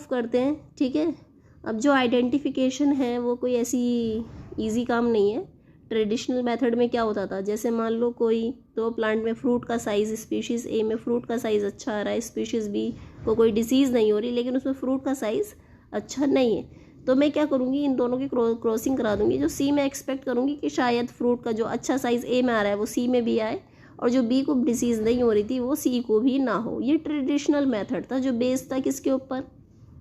Move करते हैं। ठीक है, अब जो आइडेंटिफिकेशन है वो कोई ऐसी इजी काम नहीं है। ट्रेडिशनल मेथड में क्या होता था, जैसे मान लो कोई दो प्लांट में फ्रूट का साइज़, स्पीशीज़ ए में फ्रूट का साइज़ अच्छा आ रहा है, स्पीशीज़ बी को कोई डिसीज़ नहीं हो रही लेकिन उसमें फ्रूट का साइज़ अच्छा नहीं है, तो मैं क्या करूँगी, इन दोनों की क्रॉसिंग करा दूँगी। जो सी में एक्सपेक्ट करूँगी कि शायद फ्रूट का जो अच्छा साइज़ ए में आ रहा है वो सी में भी आए, और जो बी को डिसीज़ नहीं हो रही थी वो सी को भी ना हो। ये ट्रेडिशनल मेथड था जो बेस्ड था किसके ऊपर,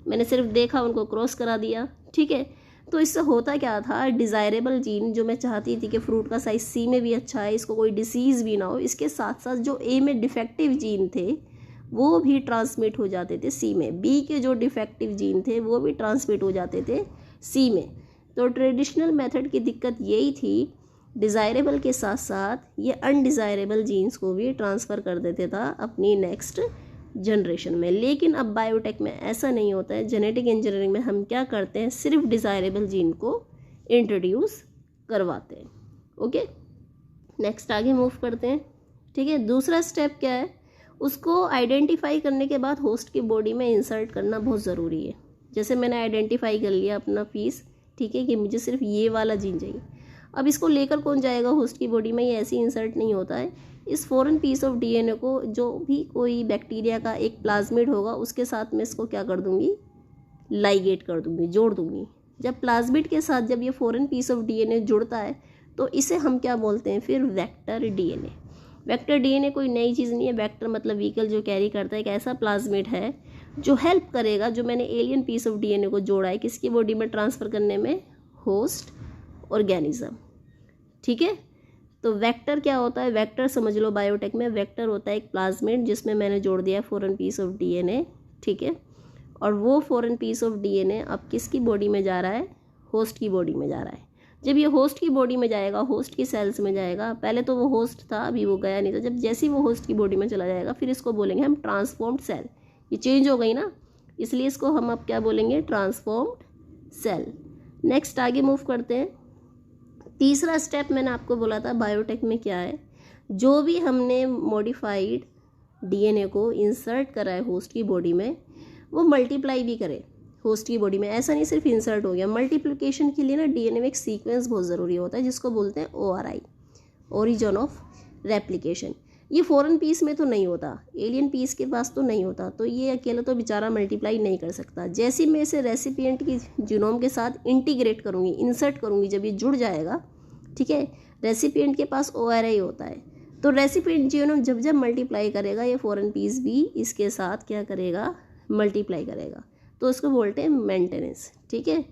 मैंने सिर्फ देखा, उनको क्रॉस करा दिया। ठीक है, तो इससे होता क्या था, डिज़ायरेबल जीन जो मैं चाहती थी कि फ्रूट का साइज़ सी में भी अच्छा है, इसको कोई डिसीज़ भी ना हो, इसके साथ साथ जो ए में डिफेक्टिव जीन थे वो भी ट्रांसमिट हो जाते थे सी में, बी के जो डिफेक्टिव जीन थे वो भी ट्रांसमिट हो जाते थे सी में। तो ट्रेडिशनल मेथड की दिक्कत यही थी, डिज़ायरेबल के साथ साथ ये अनडिज़ायरेबल जीन्स को भी ट्रांसफ़र कर देते था अपनी नेक्स्ट जनरेशन में। लेकिन अब बायोटेक में ऐसा नहीं होता है। जेनेटिक इंजीनियरिंग में हम क्या करते हैं, सिर्फ डिज़ायरेबल जीन को इंट्रोड्यूस करवाते हैं। ओके, नेक्स्ट आगे मूव करते हैं। ठीक है, दूसरा स्टेप क्या है, उसको आइडेंटिफाई करने के बाद होस्ट की बॉडी में इंसर्ट करना बहुत ज़रूरी है। जैसे मैंने आइडेंटिफाई कर लिया अपना पीस, ठीक है, कि मुझे सिर्फ ये वाला जीन चाहिए। अब इसको लेकर कौन जाएगा होस्ट की बॉडी में, ये ऐसे इंसर्ट नहीं होता है। इस फॉरेन पीस ऑफ डीएनए को जो भी कोई बैक्टीरिया का एक प्लाज्मिड होगा उसके साथ में इसको क्या कर दूंगी, लाइगेट कर दूंगी, जोड़ दूंगी। जब प्लाज्मिड के साथ जब ये फॉरेन पीस ऑफ डीएनए जुड़ता है तो इसे हम क्या बोलते हैं फिर, वेक्टर डीएनए। वेक्टर डीएनए कोई नई चीज़ नहीं है। वेक्टर मतलब व्हीकल जो कैरी करता है, एक ऐसा प्लाज्मिड है जो हेल्प करेगा, जो मैंने एलियन पीस ऑफ डीएनए को जोड़ा है किसकी बॉडी में ट्रांसफ़र करने में, होस्ट ऑर्गेनिज्म। ठीक है, तो वेक्टर क्या होता है, वेक्टर समझ लो बायोटेक में, वेक्टर होता है एक प्लाज्मिड जिसमें मैंने जोड़ दिया है फॉरेन पीस ऑफ डीएनए। ठीक है, और वो फॉरेन पीस ऑफ डीएनए अब किसकी बॉडी में जा रहा है, होस्ट की बॉडी में जा रहा है। जब ये होस्ट की बॉडी में जाएगा, होस्ट की सेल्स में जाएगा, पहले तो वो होस्ट था अभी वो गया नहीं था, जब जैसे ही वो होस्ट की बॉडी में चला जाएगा फिर इसको बोलेंगे हम ट्रांसफॉर्म्ड सेल। ये चेंज हो गई ना, इसलिए इसको हम अब क्या बोलेंगे, ट्रांसफॉर्म्ड सेल। नेक्स्ट आगे मूव करते हैं। तीसरा स्टेप मैंने आपको बोला था बायोटेक में क्या है, जो भी हमने मॉडिफाइड डीएनए को इंसर्ट करा है होस्ट की बॉडी में वो मल्टीप्लाई भी करे होस्ट की बॉडी में। ऐसा नहीं सिर्फ इंसर्ट हो गया, मल्टीप्लिकेशन के लिए ना डीएनए में एक सीक्वेंस बहुत ज़रूरी होता है जिसको बोलते हैं ORI, ओरिजिन ऑफ रेप्लिकेशन। ये फॉरेन पीस में तो नहीं होता, एलियन पीस के पास तो नहीं होता, तो ये अकेला तो बेचारा मल्टीप्लाई नहीं कर सकता। जैसे मैं इसे रेसिपिएंट की जीनोम के साथ इंटीग्रेट करूँगी, इंसर्ट करूँगी, जब ये जुड़ जाएगा, ठीक है, रेसिपिएंट के पास ORI होता है, तो रेसिपिएंट जीनोम जब जब मल्टीप्लाई करेगा ये फॉरेन पीस भी इसके साथ क्या करेगा, मल्टीप्लाई करेगा, तो उसको बोलते हैं मेंटेनेंस। ठीक है,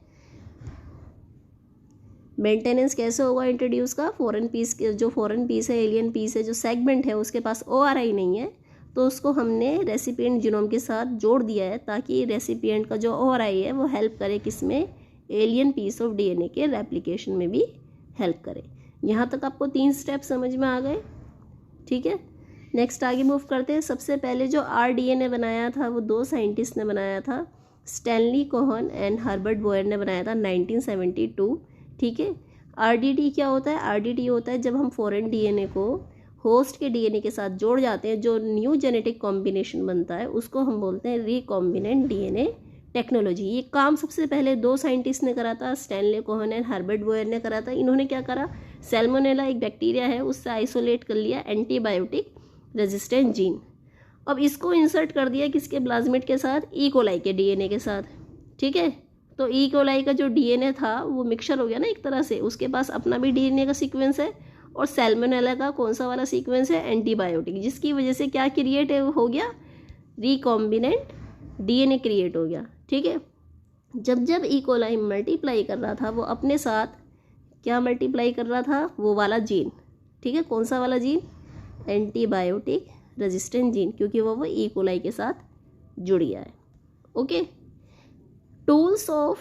मेंटेनेंस कैसे होगा इंट्रोड्यूस का, फॉरेन पीस के जो फॉरेन पीस है, एलियन पीस है, जो सेगमेंट है उसके पास ORI नहीं है, तो उसको हमने रेसिपिएंट जीनोम के साथ जोड़ दिया है ताकि रेसिपिएंट का जो ORI है वो हेल्प करे किसमें, एलियन पीस ऑफ डीएनए के रेप्लिकेशन में भी हेल्प करे। यहाँ तक आपको 3 स्टेप समझ में आ गए। ठीक है, नेक्स्ट आगे मूव करते हैं। सबसे पहले जो rDNA बनाया था वो 2 साइंटिस्ट ने बनाया था, Stanley Cohen and Herbert Boyer ने बनाया था 1972। ठीक है, RDT क्या होता है, RDT होता है जब हम फॉरेन डीएनए को होस्ट के डीएनए के साथ जोड़ जाते हैं, जो न्यू जेनेटिक कॉम्बिनेशन बनता है उसको हम बोलते हैं रिकॉम्बिनेंट डीएनए टेक्नोलॉजी। ये काम सबसे पहले 2 साइंटिस्ट ने करा था, Stanley Cohen and Herbert Boyer ने करा था। इन्होंने क्या करा, सैल्मोनेला एक बैक्टीरिया है उससे आइसोलेट कर लिया एंटीबायोटिक रेजिस्टेंट जीन, अब इसको इंसर्ट कर दिया किसके, प्लाज्मिड के साथ, ई कोलाई के डीएनए के साथ। ठीक है, तो ई कोलाई का जो डीएनए था वो मिक्सचर हो गया ना एक तरह से, उसके पास अपना भी डीएनए का सीक्वेंस है और सैल्मोनेला का कौन सा वाला सीक्वेंस है, एंटीबायोटिक, जिसकी वजह से क्या क्रिएट हो गया, रिकॉम्बिनेंट डीएनए क्रिएट हो गया। ठीक है, जब जब ई कोलाई मल्टीप्लाई कर रहा था वो अपने साथ क्या मल्टीप्लाई कर रहा था, वो वाला जीन। ठीक है, कौन सा वाला जीन, एंटीबायोटिक रेजिस्टेंट जीन, क्योंकि वो ई कोलाई के साथ जुड़ गया है। Okay, tools of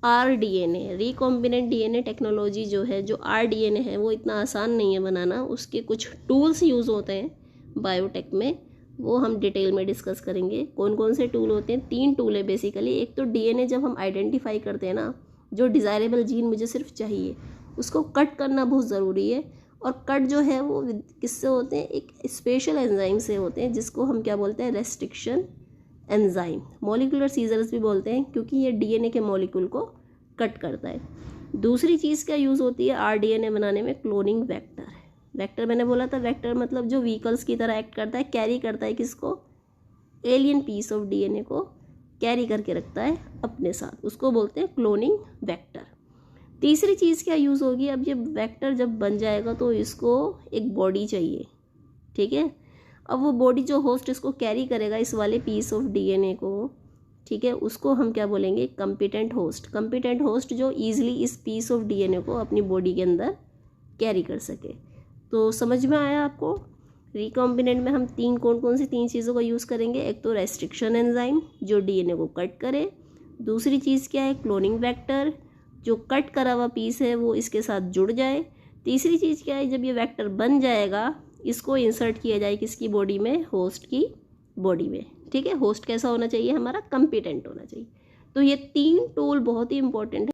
rDNA, recombinant DNA technology जो है, जो rDNA है वो इतना आसान नहीं है बनाना, उसके कुछ टूल्स यूज़ होते हैं बायोटेक में, वो हम डिटेल में डिस्कस करेंगे। कौन कौन से टूल होते हैं, 3 टूल है बेसिकली। एक तो डीएनए जब हम आइडेंटिफाई करते हैं ना, जो डिज़ायरेबल जीन मुझे सिर्फ चाहिए उसको कट करना बहुत ज़रूरी है, और कट जो है वो किससे होते हैं, एक स्पेशल एंजाइम से होते हैं जिसको हम क्या बोलते हैं, रेस्ट्रिक्शन एंजाइम, मॉलिक्यूलर सीजर्स भी बोलते हैं क्योंकि ये डीएनए के मॉलिक्यूल को कट करता है। दूसरी चीज़ क्या यूज़ होती है आरडीएनए बनाने में, क्लोनिंग वेक्टर। वेक्टर मैंने बोला था, वेक्टर मतलब जो व्हीकल्स की तरह एक्ट करता है, कैरी करता है किसको, एलियन पीस ऑफ डीएनए को कैरी करके रखता है अपने साथ, उसको बोलते हैं क्लोनिंग वेक्टर। तीसरी चीज़ क्या यूज़ होगी, अब ये वेक्टर जब बन जाएगा तो इसको एक बॉडी चाहिए, ठीक है। अब वो बॉडी जो होस्ट इसको कैरी करेगा इस वाले पीस ऑफ डीएनए को, ठीक है, उसको हम क्या बोलेंगे, कंपिटेंट होस्ट। कंपिटेंट होस्ट जो ईजिली इस पीस ऑफ डीएनए को अपनी बॉडी के अंदर कैरी कर सके। तो समझ में आया आपको। रिकॉम्बिनेंट में हम कौन कौन सी तीन चीज़ों का यूज़ करेंगे, एक तो रेस्ट्रिक्शन एंजाइम जो डीएनए को कट करे, दूसरी चीज़ क्या है, क्लोनिंग वेक्टर जो कट करा हुआ पीस है वो इसके साथ जुड़ जाए, तीसरी चीज़ क्या है, जब ये वेक्टर बन जाएगा इसको इंसर्ट किया जाए किसकी बॉडी में, होस्ट की बॉडी में, ठीक है। होस्ट कैसा होना चाहिए, हमारा कंपिटेंट होना चाहिए। तो ये तीन टूल बहुत ही इंपॉर्टेंट है।